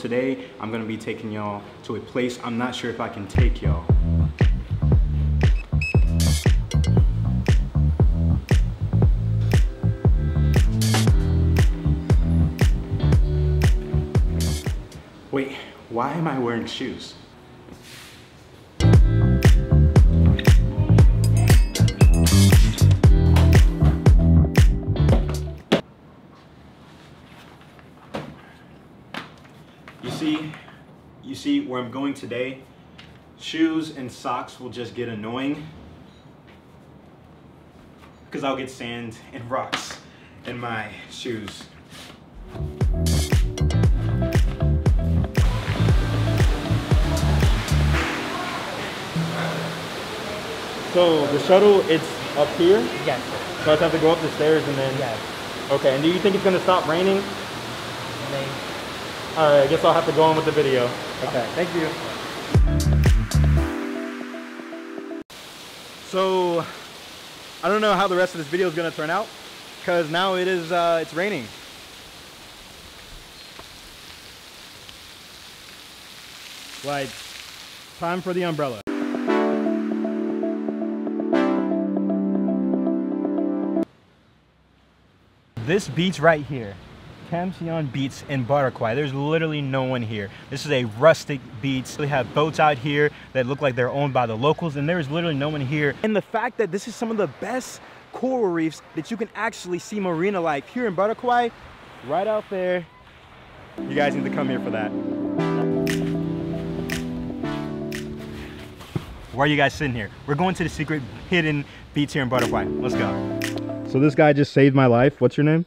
today I'm gonna be taking y'all to a place I'm not sure if I can take y'all. Wait, why am I wearing shoes? You see where I'm going today, shoes and socks will just get annoying because I'll get sand and rocks in my shoes. So the shuttle, it's up here? Yes, sir. So I just have to go up the stairs and then... Yes. Okay, and do you think it's gonna stop raining? Maybe. All right, I guess I'll have to go on with the video. Okay, thank you. So, I don't know how the rest of this video is gonna turn out, because now it's raining. Like, time for the umbrella. This beach right here, Davion Beach in Boracay, there's literally no one here. This is a rustic beach. We have boats out here that look like they're owned by the locals, and there is literally no one here. And the fact that this is some of the best coral reefs that you can actually see marina like here in Boracay, right out there. You guys need to come here for that. Why are you guys sitting here? We're going to the secret hidden beach here in Boracay. Let's go. So this guy just saved my life. What's your name?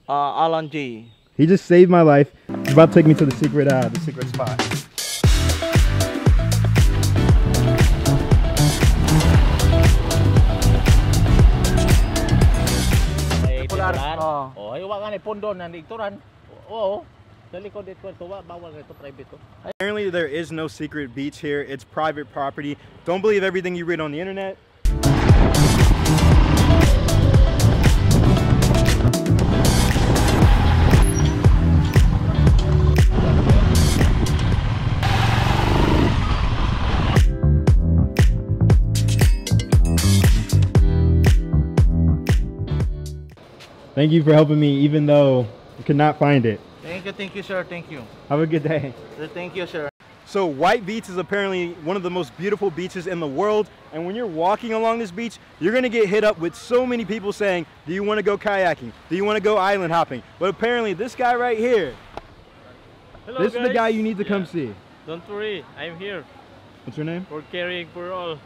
Alan G. He just saved my life. He's about to take me to the secret spot. Apparently there is no secret beach here. It's private property. Don't believe everything you read on the internet. Thank you for helping me, even though I could not find it. Thank you, sir. Thank you. Have a good day. Thank you, sir. So White Beach is apparently one of the most beautiful beaches in the world. And when you're walking along this beach, you're gonna get hit up with so many people saying, do you wanna go kayaking? Do you wanna go island hopping? But apparently this guy right here, Hello, this guys. is the guy you need to come see. Don't worry, I'm here. What's your name? For caring for all.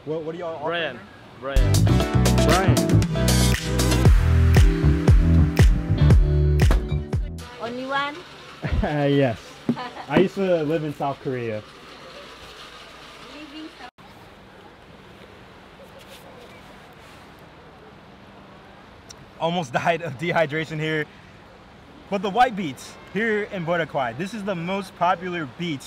What do y'all Brian. Brian. Only one? Yes. I used to live in South Korea. Almost died of dehydration here. But the White Beach here in Boracay, this is the most popular beach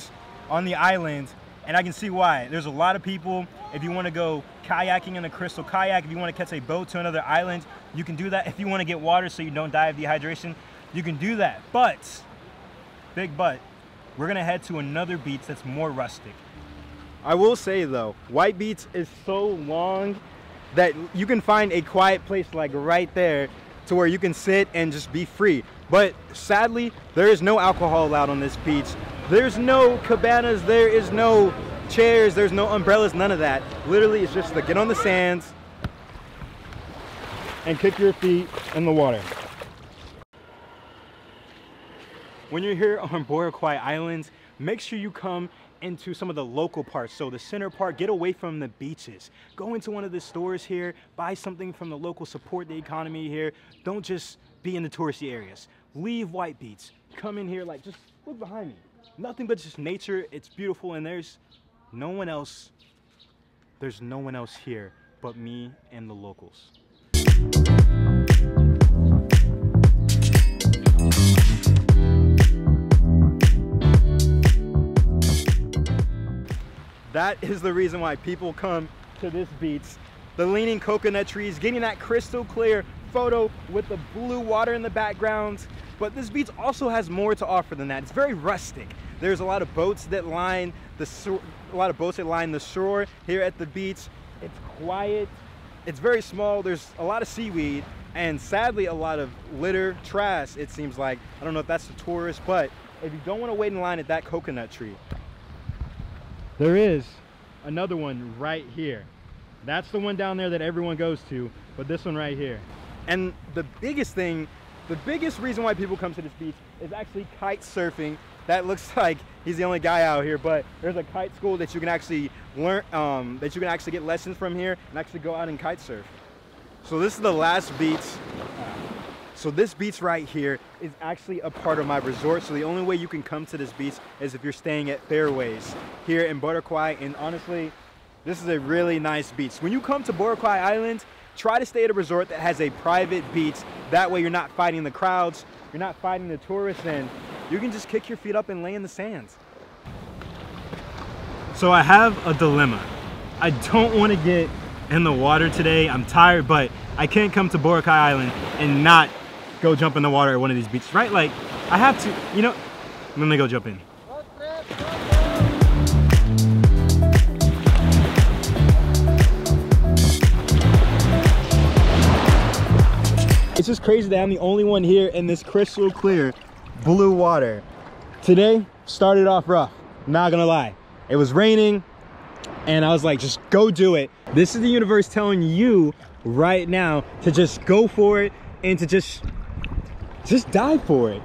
on the island, and I can see why. There's a lot of people. If you want to go kayaking in a crystal kayak, if you want to catch a boat to another island, you can do that. If you want to get water so you don't die of dehydration, you can do that. But, big but, we're gonna head to another beach that's more rustic. I will say though, White Beach is so long that you can find a quiet place like right there to where you can sit and just be free. But sadly, there is no alcohol allowed on this beach. There's no cabanas, there is no chairs, there's no umbrellas, none of that. Literally, it's just to get on the sands and kick your feet in the water. When you're here on Boracay Island, make sure you come into some of the local parts. So the center part, get away from the beaches. Go into one of the stores here, buy something from the local, support the economy here. Don't just be in the touristy areas. Leave White Beach. Come in here, like, just look behind me. Nothing but just nature. It's beautiful, and there's no one else. There's no one else here but me and the locals. That is the reason why people come to this beach. The leaning coconut trees, getting that crystal clear photo with the blue water in the background. But this beach also has more to offer than that. It's very rustic. There's a lot of boats that line the shore here at the beach. It's quiet. It's very small. There's a lot of seaweed and sadly a lot of litter, trash, it seems like. I don't know if that's the tourists, but if you don't want to wait in line at that coconut tree, there is another one right here. That's the one down there that everyone goes to, but this one right here. And the biggest thing, the biggest reason why people come to this beach is actually kite surfing. That looks like he's the only guy out here, but there's a kite school that you can actually learn, that you can actually get lessons from here and actually go out and kite surf. So this is the last beach. So this beach right here is actually a part of my resort. So the only way you can come to this beach is if you're staying at Fairways here in Boracay. And honestly, this is a really nice beach. When you come to Boracay Island, try to stay at a resort that has a private beach. That way you're not fighting the crowds, you're not fighting the tourists, and you can just kick your feet up and lay in the sands. So I have a dilemma. I don't want to get in the water today. I'm tired, but I can't come to Boracay Island and not go jump in the water at one of these beaches, right? Like, I have to, you know, I'm gonna go jump in. It's just crazy that I'm the only one here in this crystal clear blue water. Today started off rough, not gonna lie. It was raining and I was like, just go do it. This is the universe telling you right now to just go for it and to just dive for it.